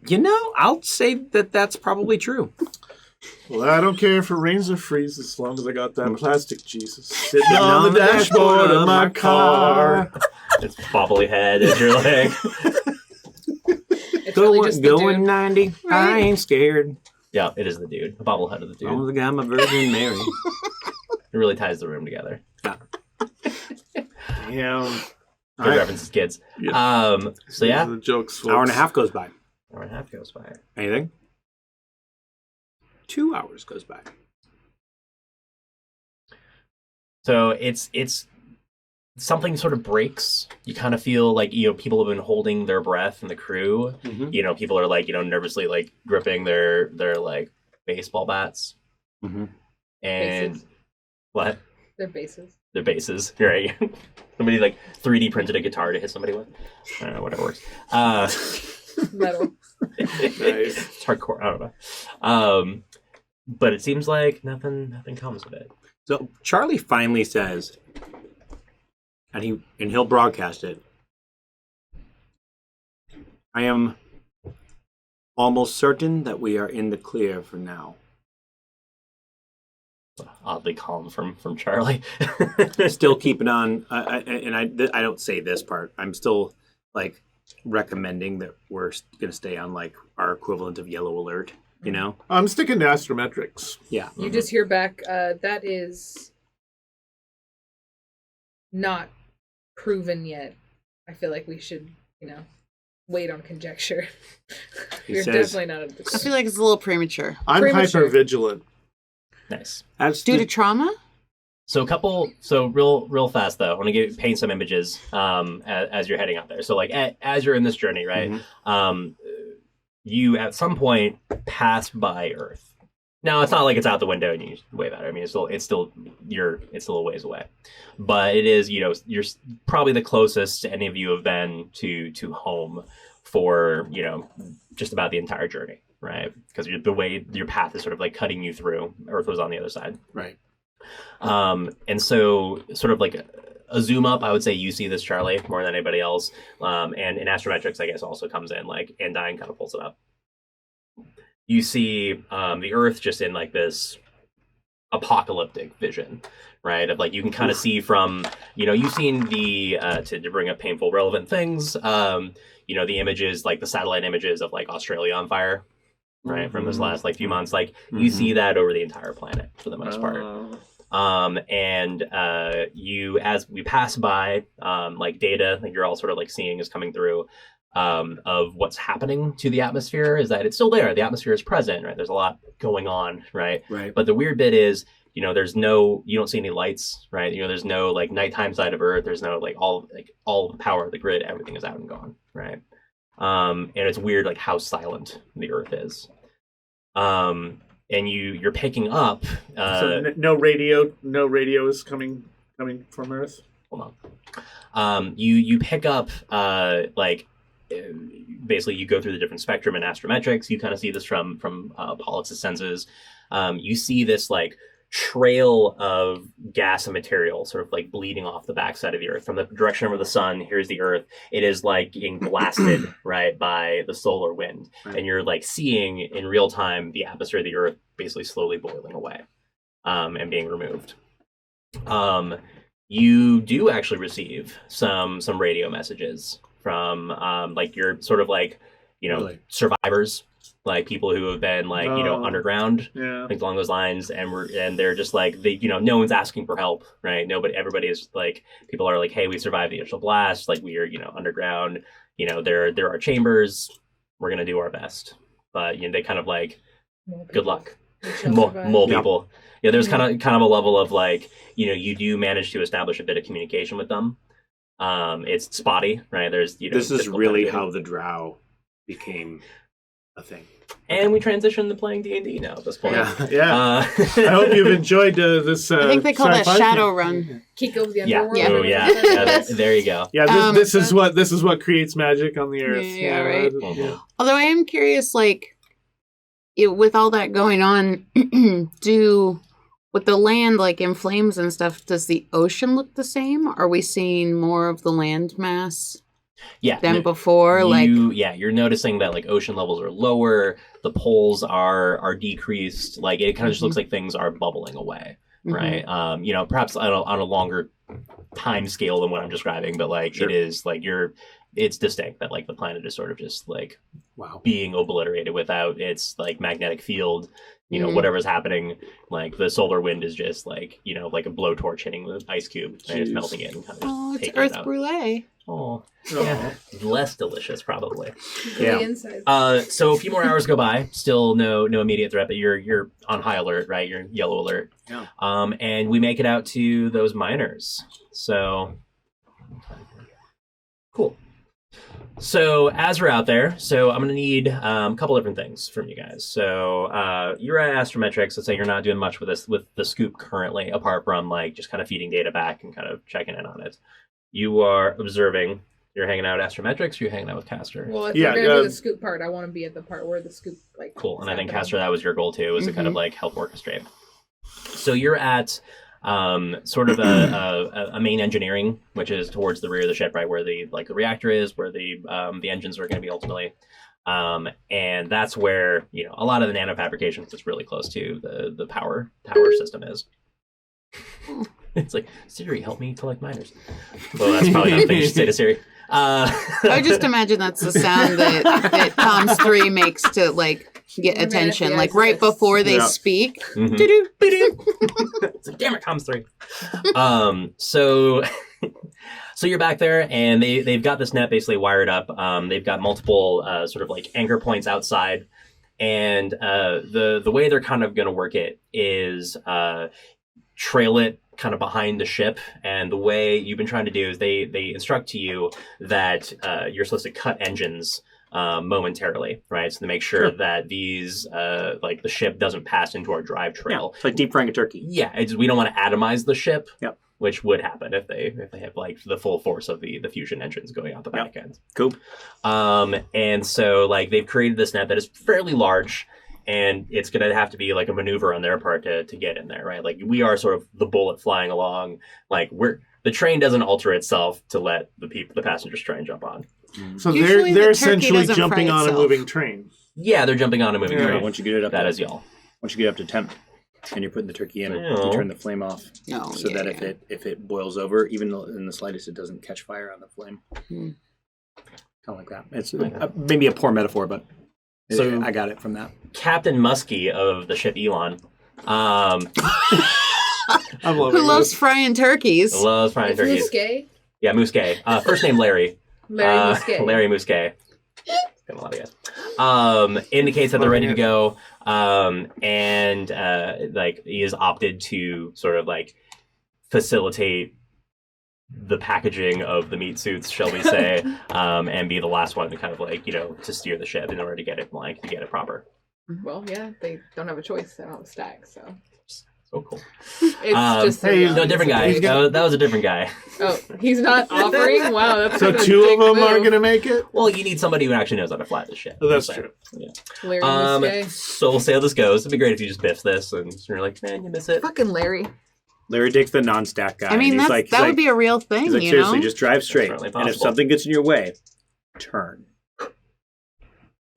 You know, I'll say that that's probably true. Well, I don't care if it rains or freezes as long as I got that plastic Jesus sitting on the dashboard of my car. It's bobbly head as you're like... It's really just the going dude. 90. I ain't scared. Yeah, it is the dude. The bobblehead of the dude. Oh, the guy, my Virgin Mary. It really ties the room together. Yeah. Good references, kids. Yeah. So yeah, The jokes. Hour and a half goes by. hour and a half goes by. Anything? 2 hours goes by. So it's something sort of breaks. You kind of feel like, people have been holding their breath in the crew. Mm-hmm. People are like, nervously like gripping their like baseball bats. Mm-hmm. And Bases. what? Their bases. Their bases, right? Somebody like 3D printed a guitar to hit somebody with. I don't know, whatever works. Metal. It's hardcore. I don't know. But it seems like nothing comes of it. So Charlie finally says, and he'll broadcast it. I am almost certain that we are in the clear for now. Oddly calm from Charlie. Still keep it on, I don't say this part. I'm still like recommending that we're going to stay on like our equivalent of yellow alert. You know, I'm sticking to astrometrics. yeah. You just hear back, that is not proven yet. I feel like we should, wait on conjecture. He We're says- definitely not at I the feel like it's a little premature. I'm Premature. hyper vigilant. Nice. That's Due to trauma? So real fast though, I want to paint some images as you're heading out there. So like as you're in this journey, right? Mhm. You at some point pass by Earth. Now it's not like it's out the window and you wave at it. I mean, it's still a ways away, but it is you're probably the closest any of you have been to home for just about the entire journey, right? Because the way your path is sort of like cutting you through. Earth was on the other side. right. And so sort of like a zoom up, I would say you see this, Charlie, more than anybody else. And in astrometrics, I guess, also comes in, like Andine kind of pulls it up. You see the Earth just in like this apocalyptic vision, right? Of like, you can kind of see from, you've seen the, to bring up painful, relevant things, the images, like the satellite images of like Australia on fire, right? From this last like few months, like you see that over the entire planet for the most part. As we pass by, like data, like you're all sort of like seeing is coming through, of what's happening to the atmosphere is that it's still there. The atmosphere is present, right? There's a lot going on, right? Right. But the weird bit is, you don't see any lights, right? There's no like nighttime side of Earth. There's no like all the power of the grid. Everything is out and gone, right? And it's weird, like how silent the Earth is. And you're picking up. So no radio is coming from Earth. Hold on. You pick up like basically you go through the different spectrum in astrometrics. You kind of see this from Pollux's senses. You see this like trail of gas and material sort of like bleeding off the backside of the Earth from the direction of the sun. Here's the Earth. It is like being blasted right by the solar wind, and you're like seeing in real time the atmosphere of the Earth basically slowly boiling away and being removed. You do actually receive some radio messages from like your sort of like survivors, like people who have been like underground, things along those lines, and they're just like no one's asking for help, right? Everybody is like, people are like, hey, we survived the initial blast, like we are underground, there are chambers, we're gonna do our best, but they kind of like, good luck, more people. Yeah, there's kind of a level of like, you do manage to establish a bit of communication with them. It's spotty, right? There's this is really how the Drow became a thing. And we transitioned to playing D&D now at this point. Yeah. I hope you've enjoyed this. I think they call that Shadowrun. Kick over the underworld. Yeah. Oh, yeah. There you go. Yeah, this is what creates magic on the Earth. Yeah, right. Although I am curious, like, with all that going on, with the land like in flames and stuff, does the ocean look the same? Are we seeing more of the land mass than before? You're noticing that like ocean levels are lower, the poles are decreased, like it kind of just looks like things are bubbling away, right? Perhaps on a longer time scale than what I'm describing, but like it is like it's distinct that like the planet is sort of just like being obliterated without its like magnetic field. Whatever's happening, like the solar wind is just like, like a blowtorch hitting the ice cube and it's melting it and kind of it's Earth Brulee. Oh, yeah. Less delicious, probably. Yeah. So a few more hours go by. Still no immediate threat, but you're on high alert, right? You're yellow alert. Yeah. And we make it out to those miners. So cool. So as we're out there, I'm going to need a couple different things from you guys. So you're at Astrometrics. Let's say you're not doing much with the scoop currently, apart from like just kind of feeding data back and kind of checking in on it. You are observing. You're hanging out at Astrometrics. Or you're hanging out with Castor. Well, if we're going to do the scoop part, I want to be at the part where the scoop like. Cool, and I think Castor, that was your goal too, was to kind of like help orchestrate. So you're at sort of a main engineering, which is towards the rear of the ship, right where the reactor is, where the engines are going to be ultimately, and that's where a lot of the nanofabrication that's really close to the power system is. It's like, Siri, help me collect miners. Well, that's probably not a thing you should say to Siri. I just imagine that's the sound that Comms 3 makes to like get attention, like right before they speak. Mm-hmm. It's like, damn it, Comms 3. So you're back there, and they've got this net basically wired up. They've got multiple sort of like anchor points outside, and the way they're kind of going to work it is trail it kind of behind the ship. And the way you've been trying to do is they instruct to you that you're supposed to cut engines momentarily, right? So to make sure that these like the ship doesn't pass into our drive trail. It's like deep frying a turkey. Yeah, we don't want to atomize the ship. Yep. Which would happen if they have like the full force of the fusion engines going out the back end. Cool. And so like they've created this net that is fairly large, and it's going to have to be like a maneuver on their part to get in there, right? Like we are sort of the bullet flying along. Like the train doesn't alter itself to let the passengers try and jump on. So Usually they're the turkey essentially doesn't jumping fry on a itself. moving train. Yeah, they're jumping on a moving train. Once you get it up, that is y'all. Once you get up to temp, and you're putting the turkey in, Oh. you turn the flame off, Oh, so that yeah. if it boils over, even in the slightest, it doesn't catch fire on the flame. Hmm. Kind of like that. It's maybe a poor metaphor, but So- I got it from that. Captain Muskie of the ship Elon. I'm loving Who loves this. frying turkeys? Loves frying It's turkeys. Musquet. Yeah, Musquet. First name Larry. Larry Musquet. Larry Musquet. Got a lot of guys. Indicates that they're ready to go. And like he has opted to sort of like facilitate the packaging of the meat suits, shall we say, and be the last one to kind of like, to steer the ship in order to get it proper. Well, yeah, they don't have a choice. They don't have a stack, so. So cool. It's just hey, so No, different guy. He's gonna- That was a different guy. Oh, he's not offering. Wow, that's So kind of a two of dick them are move. going to make it? Well, you need somebody who actually knows how to fly this shit. Oh, that's So, true. Yeah. Larry Musquet. So we'll see how this goes. It'd be great if you just biff this and you're like, man, you miss it. Fucking Larry. Larry Dick's the non-stack guy. I mean, and he's like, that would be a real thing, he's like, you seriously, know? just drive straight. certainly And if possible. something gets in your way, turn.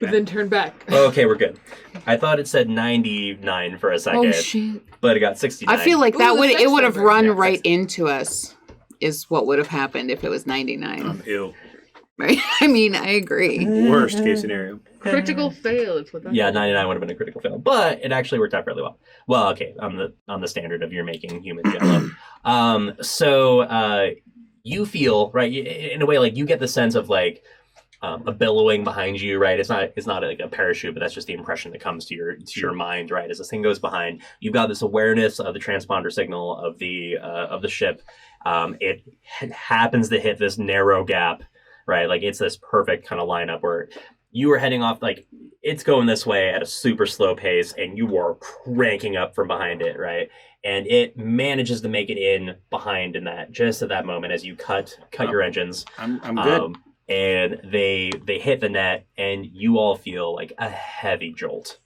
But then turn back. Okay, we're good. I thought it said 99 for a second, Oh shit! but it got 69. I feel like Ooh, that the would sex it would have number. run Yeah, right sex- into us. Is what would have happened if it was 99, Ew. right? I mean, I agree. Worst case scenario. Critical fail is what that Yeah, 99 would have been a critical fail, but it actually worked out fairly well. Well, okay, on the standard of you're making human jello. So you feel right in a way like you get the sense of like a billowing behind you, right? It's not like a parachute, but that's just the impression that comes to your mind, right? As this thing goes behind, you've got this awareness of the transponder signal of the ship. It happens to hit this narrow gap, right? Like it's this perfect kind of lineup where you are heading off, like it's going this way at a super slow pace, and you are cranking up from behind it, right? And it manages to make it in behind in that just at that moment as you cut your engines. I'm good. And they hit the net, and you all feel like a heavy jolt,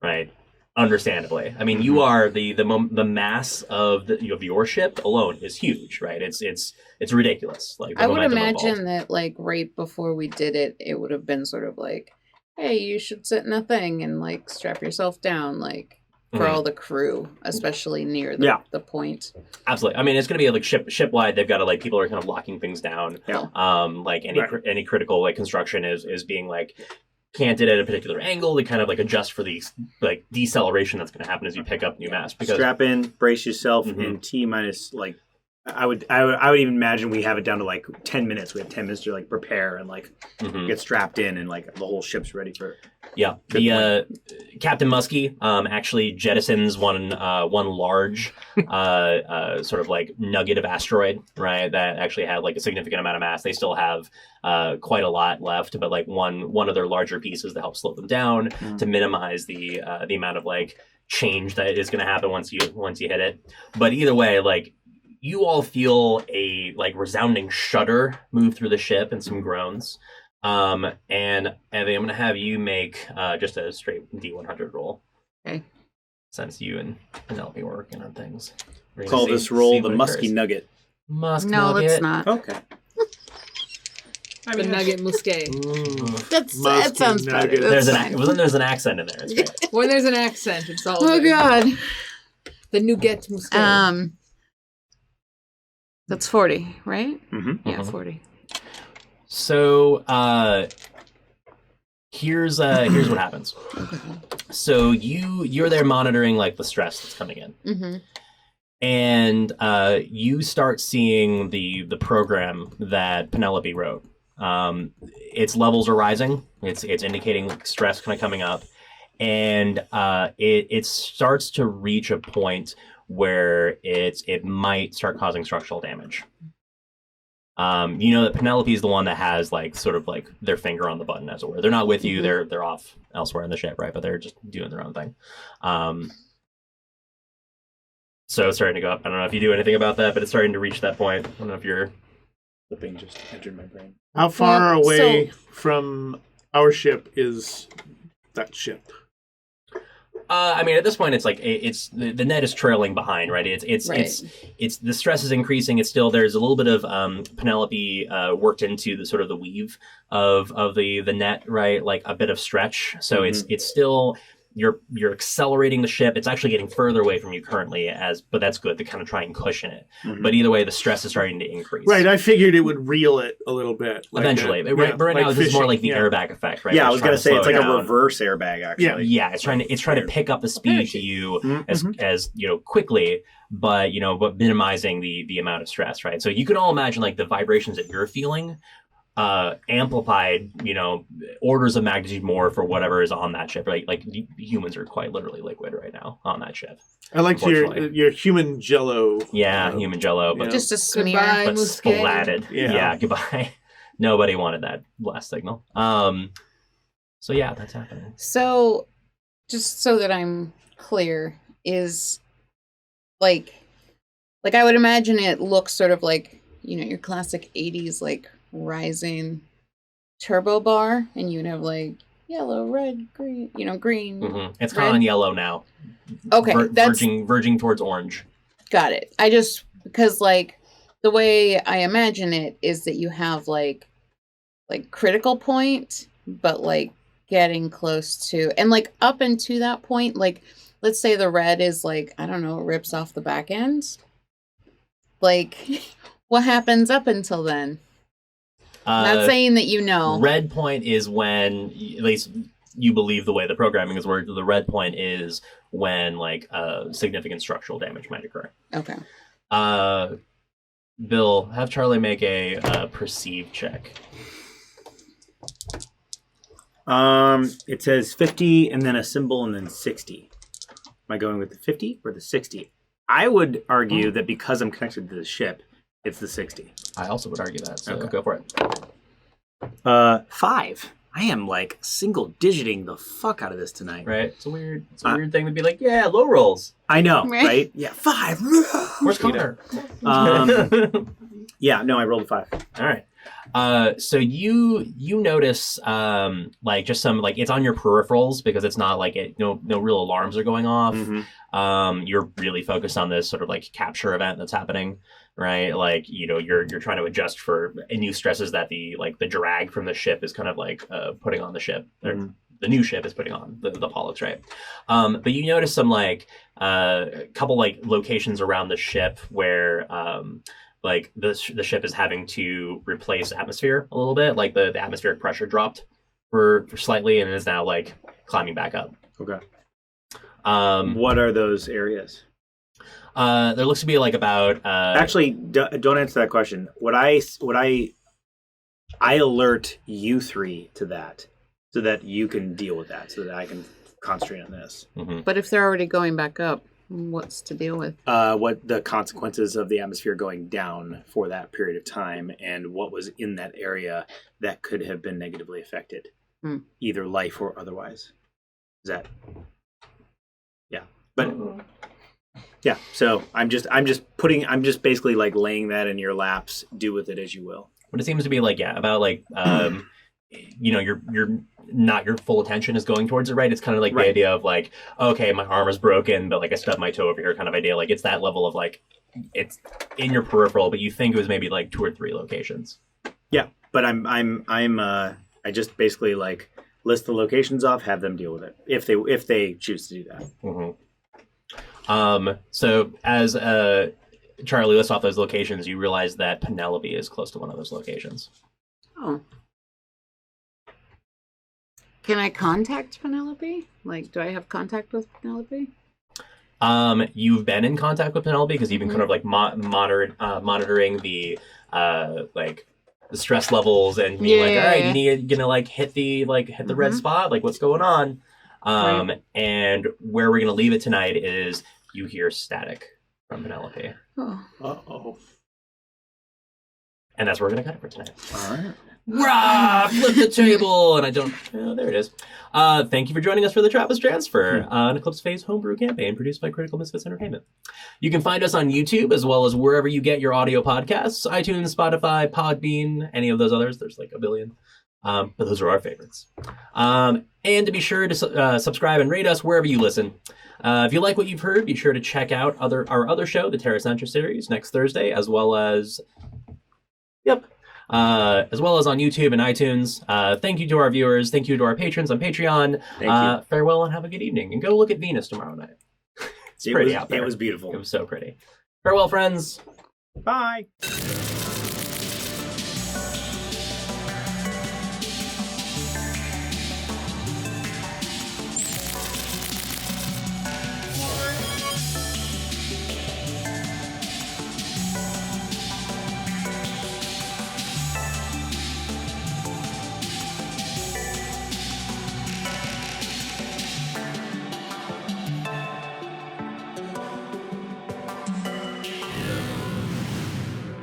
right? Understandably, I mean, you are the mass of your ship alone is huge, right? It's ridiculous. Like the I would momentum imagine involved. that, like, right before we did it, it would have been sort of like, "Hey, you should sit in a thing and like strap yourself down," like for Mhm. all the crew, especially near Yeah. the point. Absolutely. I mean, it's going to be like ship wide. They've got to like people are kind of locking things down. Yeah. Like Right. any critical like construction is being like canted at a particular angle to kind of like adjust for the like deceleration that's going to happen as you pick up new mass. Because Strap in, brace yourself, Mhm. and T minus like I would even imagine we have it down to like 10 minutes. We have 10 minutes to like prepare and like Mhm. get strapped in, and like the whole ship's ready for it. Yeah, Good Captain Muskie actually jettisons one large sort of like nugget of asteroid, right? That actually had like a significant amount of mass. They still have quite a lot left, but like one of their larger pieces to help slow them down to minimize the amount of like change that is going to happen once you hit it. But either way, like you all feel a like resounding shudder move through the ship and some groans. And Evie, I'm going to have you make just a straight D100 roll. Okay. Since you and Penelope were working on things. We're gonna Call see- this roll see the what musky occurs. nugget. Musk No, nugget. let's not. Okay. The Nugget Musquet. That Musky sounds better. nugget. That's There's an accent in there. It's great. When there's an accent, it's all Oh good. god. The Nugget Musquet. That's 40, right? Mm-hmm. Yeah, Mhm. 40. So here's what happens. So you're there monitoring like the stress that's coming in. Mm-hmm. And you start seeing the program that Penelope wrote. Its levels are rising. It's indicating like stress kind of coming up, and it starts to reach a point where it might start causing structural damage. You know that Penelope is the one that has like sort of like their finger on the button, as it were. They're not with you. They're off elsewhere in the ship, right? But they're just doing their own thing. So it's starting to go up. I don't know if you do anything about that, but it's starting to reach that point. I don't know if you're. The thing just entered my brain. How far Well, away from our ship is that ship? I mean, at this point, it's like it's the net is trailing behind, right? It's the stress is increasing. It's still there's a little bit of Penelope worked into the sort of the weave of the net, right? Like a bit of stretch. So it's still you're accelerating the ship. It's actually getting further away from you currently, but that's good to kind of try and cushion it. But either way, the stress is starting to increase. Right, I figured it would reel it a little bit. like Eventually, a- right yeah, now, this is more fishing, like the yeah. airbag effect, right? Yeah, I It's was trying gonna to say slow it's it like a down. reverse airbag, actually. Yeah, it's trying to pick up the speed to you as quickly, but but minimizing the amount of stress, right? So you can all imagine like the vibrations that you're feeling amplified, orders of magnitude more for whatever is on that ship. Like humans are quite literally liquid right now on that ship. I liked Unfortunately. your human jello. Yeah, human jello, but Yeah. Just a smear. Goodbye, but Musquet. splatted. Yeah. Yeah, goodbye. Nobody wanted that blast signal. So yeah, that's happening. So, just so that I'm clear, is like I would imagine it looks sort of like, your classic 80s like rising turbo bar, and you'd have like yellow, red, green, green. Mm-hmm. It's red. kind of on yellow now. Okay, that's verging towards orange. got it. I just because like the way I imagine it is that you have like critical point, but like getting close to, and like up into that point, like let's say the red is like, I don't know, it rips off the back end. Like what happens up until then? Not saying that Red point is when, at least you believe the way the programming is worked, the red point is when like significant structural damage might occur. Okay. Bill, have Charlie make a perceive check. It says 50 and then a symbol and then 60. Am I going with the 50 or the 60? I would argue that because I'm connected to the ship, it's the 60. I also would argue that, so Okay. go for it. 5. I am like single digiting the fuck out of this tonight. Right? It's a weird thing to be like, yeah, low rolls. I know, Right? right? Yeah, 5. Where's Connor? Yeah, no, I rolled a 5. All right. So you notice like just some like it's on your peripherals because it's not like no real alarms are going off. Mm-hmm. You're really focused on this sort of like capture event that's happening, right? Like you're trying to adjust for new stresses that the drag from the ship is kind of like putting on the ship. Mm-hmm. The new ship is putting on the Pollux, right? But you notice some like a couple like locations around the ship where like the ship is having to replace atmosphere a little bit. Like the atmospheric pressure dropped for slightly and is now like climbing back up. Okay. What are those areas? There looks to be like about. Actually, don't answer that question. Would I alert you three to that so that you can deal with that, so that I can concentrate on this. Mm-hmm. But if they're already going back up, what's to deal with? What the consequences of the atmosphere going down for that period of time, and what was in that area that could have been negatively affected, either life or otherwise. Is that? Yeah, but yeah. So I'm just basically like laying that in your laps. Do with it as you will. But it seems to be like about like you're not your full attention is going towards it, right? It's kind of like the idea of like, okay, my arm is broken, but like I stubbed my toe over here kind of idea. Like it's that level of like it's in your peripheral, but you think it was maybe like 2 or 3 locations. Yeah, but I just basically like list the locations off, have them deal with it if they choose to do that. Mm-hmm. So as Charlie lists off those locations, you realize that Penelope is close to one of those locations. Oh. Can I contact Penelope? Like, do I have contact with Penelope? You've been in contact with Penelope because you've been kind of like monitoring the like the stress levels and being like, all right, you're gonna like hit the red spot, like what's going on? And where we're gonna leave it tonight is you hear static from Penelope. Oh. Uh-oh. And that's where we're gonna cut it for tonight. All right. Rah! Flip the table! And I don't... Oh, there it is. Thank you for joining us for the Trappist Transfer, an Eclipse Phase homebrew campaign produced by Critical Missfits Entertainment. You can find us on YouTube as well as wherever you get your audio podcasts, iTunes, Spotify, Podbean, any of those others. There's like a billion. But those are our favorites. And to be sure to subscribe and rate us wherever you listen. If you like what you've heard, be sure to check out our other show, the Terra Sentia series, next Thursday, as well as... as well as on YouTube and iTunes. Thank you to our viewers. Thank you to our patrons on Patreon. Thank you. Farewell and have a good evening. And go look at Venus tomorrow night. It's pretty out there. It was beautiful. It was so pretty. Farewell, friends. Bye.